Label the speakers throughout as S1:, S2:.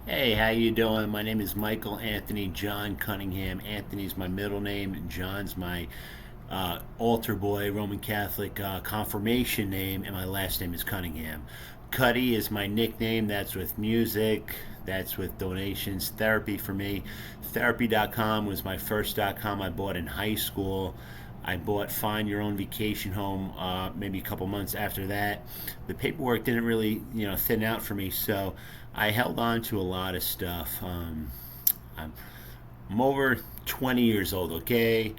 S1: Hey, how you doing? My name is Michael Anthony John Cunningham. Anthony's my middle name. John's my altar boy, Roman Catholic confirmation name, and my last name is Cunningham. Cuddy is my nickname. That's with music. That's with donations. Therapy for me. Therapy.com was my first.com I bought in high school. I bought Find Your Own Vacation Home maybe a couple months after that. The paperwork didn't really, thin out for me, so I held on to a lot of stuff. I'm, I'm over 20 years old, okay?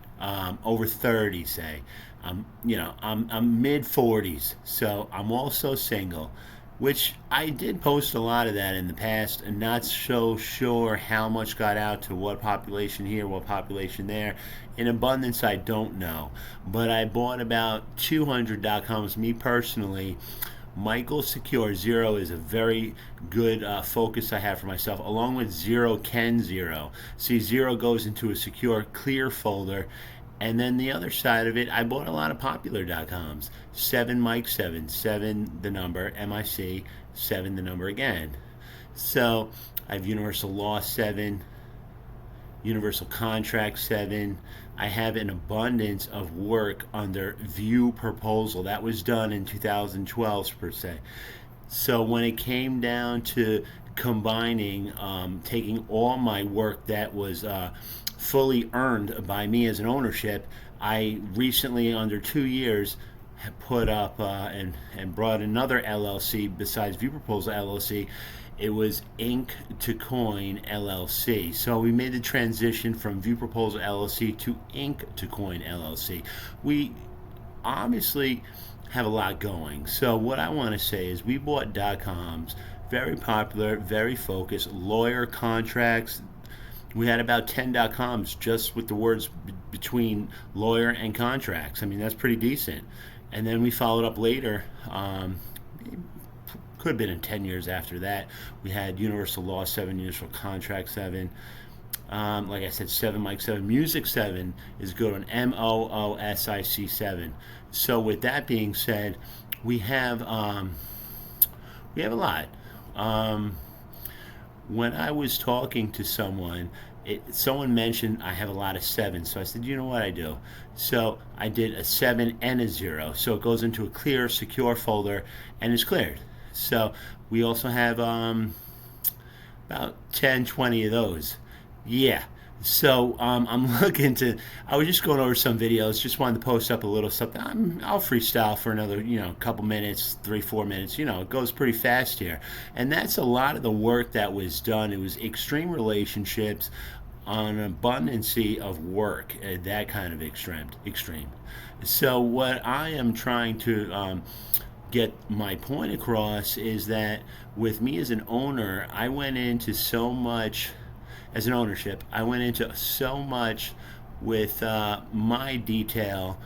S1: Over 30, say. I'm mid 40s, so I'm also single, which I did post a lot of that in the past, and not so sure how much got out to what population here, what population there. In abundance, I don't know, but I bought about 200.coms. Me personally, Michael Secure Zero is a very good focus I have for myself, along with Zero Can Zero. See, Zero goes into a secure clear folder, and then the other side of it, I bought a lot of popular.coms. 7 Mike 7, 7 the number, MIC, 7 the number again. So I have Universal Law 7, Universal Contract 7. I have an abundance of work under View Proposal. That was done in 2012 per se. So when it came down to combining, taking all my work that was fully earned by me as an ownership, I recently, under 2 years, put up and brought another LLC besides View Proposal LLC. It was Ink to Coin LLC. So we made the transition from View Proposal LLC to Ink to Coin LLC. We obviously have a lot going. So what I want to say is we bought .coms, very popular, very focused, lawyer contracts. We had about 10 .coms just with the words between lawyer and contracts. I mean, that's pretty decent. And then we followed up later, could have been in 10 years after that. We had Universal Law 7, Universal Contract 7. Like I said, 7 Mike 7. Music 7 is good on MOOSIC 7. So with that being said, we have a lot. When I was talking to someone, someone mentioned I have a lot of sevens. So I said, you know what I do? So I did a 7 and a 0. So it goes into a clear, secure folder and is cleared. So we also have about 10, 20 of those. Yeah. So I'm looking to. I was just going over some videos. Just wanted to post up a little something. I'll freestyle for another, couple minutes, 3, 4 minutes. It goes pretty fast here, and that's a lot of the work that was done. It was extreme relationships, on an abundancy of work, that kind of extreme. So what I am trying to get my point across is that with me as an owner, I went into so much as an ownership. I went into so much with my detail,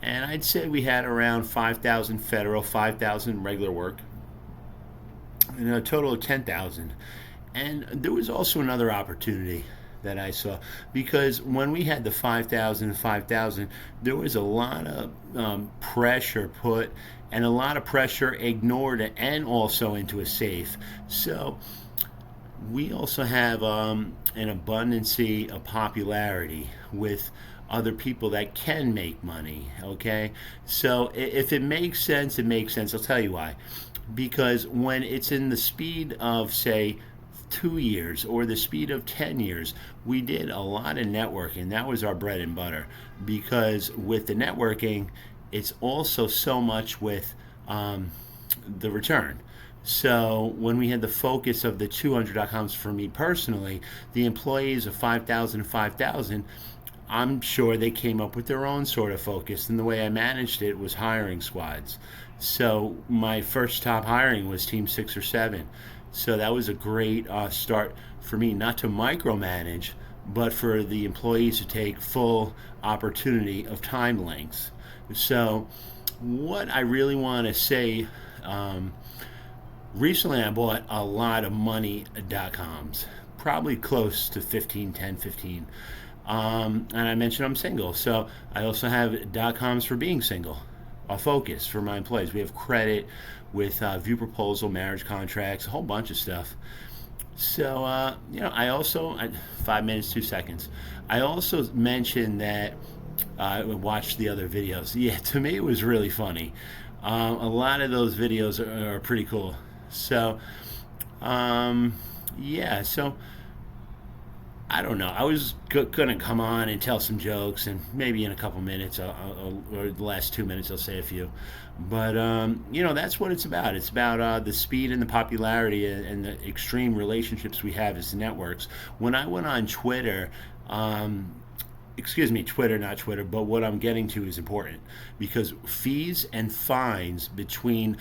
S1: and I'd say we had around 5,000 federal, 5,000 regular work, and a total of 10,000. And there was also another opportunity that I saw, because when we had the 5,000, there was a lot of pressure put and a lot of pressure ignored and also into a safe. So we also have an abundancy of popularity with other people that can make money. Okay, so if it makes sense, it makes sense. I'll tell you why. Because when it's in the speed of, say, 2 years or the speed of 10 years, we did a lot of networking. That was our bread and butter. Because with the networking, it's also so much with the return. So when we had the focus of the 200.coms for me personally, the employees of 5,000, I'm sure they came up with their own sort of focus. And the way I managed it was hiring squads. So my first top hiring was Team 6 or 7. So that was a great start for me, not to micromanage, but for the employees to take full opportunity of time lengths. So what I really want to say, recently I bought a lot of money.coms, probably close to 15, 10, 15. And I mentioned I'm single, so I also have .coms for being single, a focus for my employees. We have credit with View Proposal, marriage contracts, a whole bunch of stuff. So, I also, 5 minutes, 2 seconds. I also mentioned that I watched the other videos. Yeah, to me, it was really funny. A lot of those videos are pretty cool. So, um, yeah, so I don't know. I was gonna come on and tell some jokes, and maybe in a couple minutes, or the last 2 minutes, I'll say a few. But that's what it's about. It's about the speed and the popularity and the extreme relationships we have as networks. When I went on Twitter, um, excuse me, Twitter, not Twitter, but what I'm getting to is important because fees and fines between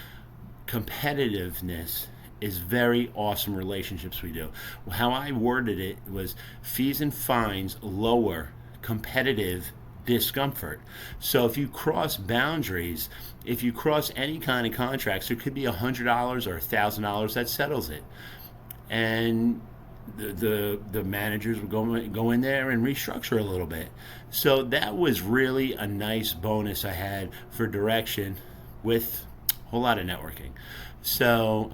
S1: competitiveness is very awesome relationships we do. How I worded it was fees and fines lower competitive discomfort. So if you cross boundaries, if you cross any kind of contracts, it could be $100 or $1,000 that settles it. And the managers would go in there and restructure a little bit. So that was really a nice bonus I had for direction with a whole lot of networking. So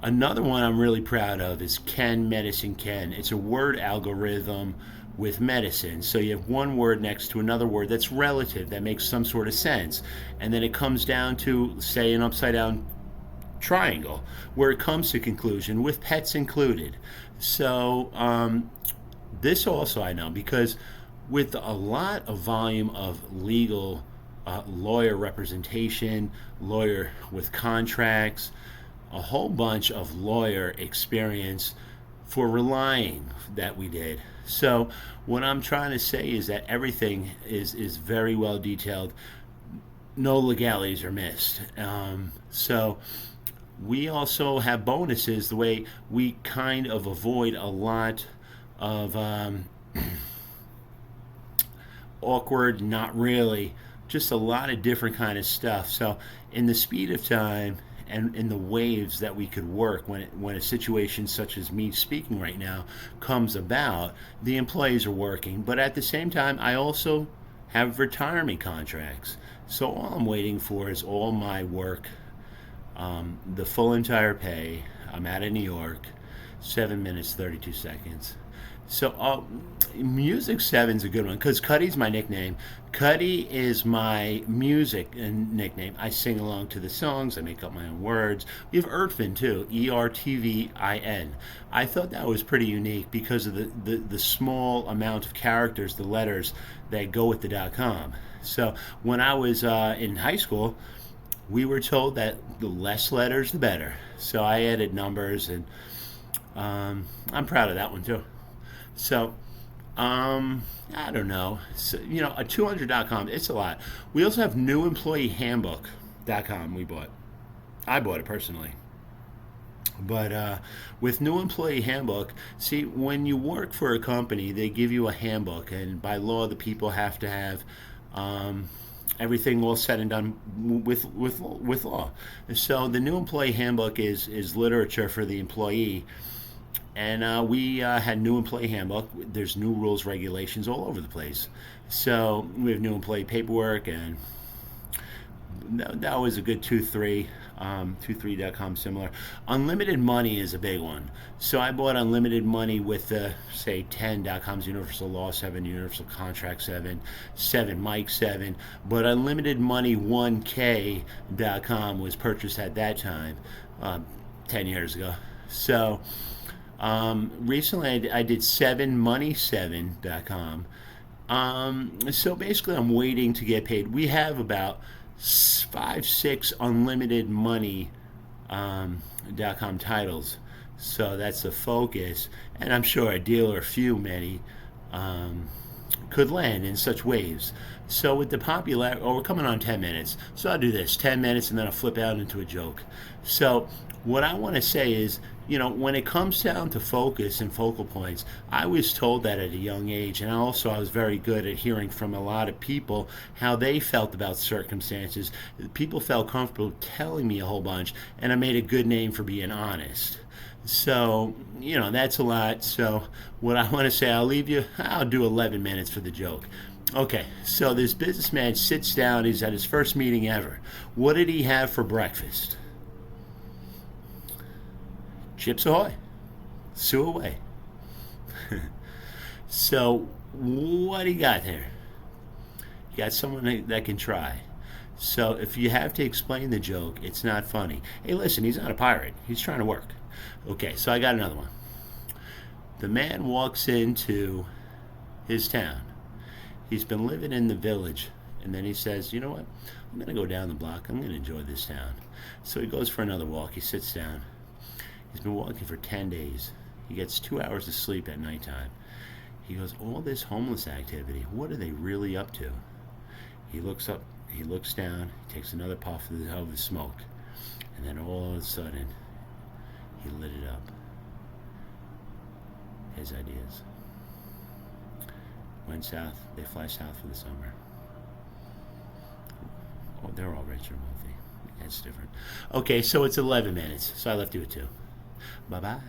S1: another one I'm really proud of is Ken Medicine Ken. It's a word algorithm with medicine. So you have one word next to another word that's relative, that makes some sort of sense. And then it comes down to, say, an upside down triangle where it comes to conclusion with pets included. So this also I know because with a lot of volume of legal lawyer representation, lawyer with contracts, a whole bunch of lawyer experience for relying that we did. So what I'm trying to say is that everything is very well detailed. No legalities are missed. So we also have bonuses the way we kind of avoid a lot of awkward, not really, just a lot of different kind of stuff. So in the speed of time and in the waves that we could work when a situation such as me speaking right now comes about, the employees are working. But at the same time, I also have retirement contracts. So all I'm waiting for is all my work, the full entire pay. I'm out of New York, 7 minutes, 32 seconds. So Music 7's a good one because Cuddy's my nickname. Cuddy is my music nickname. I sing along to the songs. I make up my own words. We have Ertvin too, Ertvin. I thought that was pretty unique because of the small amount of characters, the letters that go with the .com. So when I was in high school, we were told that the less letters, the better. So I added numbers, and I'm proud of that one too. So, I don't know. So, a 200.com, it's a lot. We also have newemployeehandbook.com we bought. I bought it personally. But with New Employee Handbook, see, when you work for a company, they give you a handbook, and by law, the people have to have everything all said and done with law. So the New Employee Handbook is literature for the employee. And we had New Employee Handbook. There's new rules, regulations all over the place. So we have new employee paperwork, and that was a good 2.3, 2.3.com similar. Unlimited Money is a big one. So I bought Unlimited Money with the, say, 10.com's Universal Law 7, Universal Contract 7, 7 Mike 7. But Unlimited Money 1K.com was purchased at that time, 10 years ago. So recently I did 7money7.com. So basically I'm waiting to get paid. We have about 5-6 unlimited money .com titles. So that's the focus. And I'm sure a deal or many could land in such waves. So with the popular, we're coming on 10 minutes. So I'll do this 10 minutes and then I'll flip out into a joke. So what I want to say is, when it comes down to focus and focal points, I was told that at a young age, and also I was very good at hearing from a lot of people how they felt about circumstances. People felt comfortable telling me a whole bunch, and I made a good name for being honest. So, that's a lot. So what I want to say, I'll do 11 minutes for the joke. Okay, so this businessman sits down, he's at his first meeting ever. What did he have for breakfast? Chips ahoy. Sue away. So, what do you got there? You got someone that can try. So, if you have to explain the joke, it's not funny. Hey, listen, he's not a pirate. He's trying to work. Okay, so I got another one. The man walks into his town. He's been living in the village, and then he says, you know what? I'm going to go down the block. I'm going to enjoy this town. So he goes for another walk. He sits down. He's been walking for 10 days. He gets 2 hours of sleep at nighttime. He goes, all this homeless activity, what are they really up to? He looks up, he looks down, he takes another puff of his smoke, and then all of a sudden, he lit it up. His ideas. Went south, they fly south for the summer. Oh, they're all rich or wealthy. That's different. Okay, so it's 11 minutes, so I left you at 2. Bye-bye.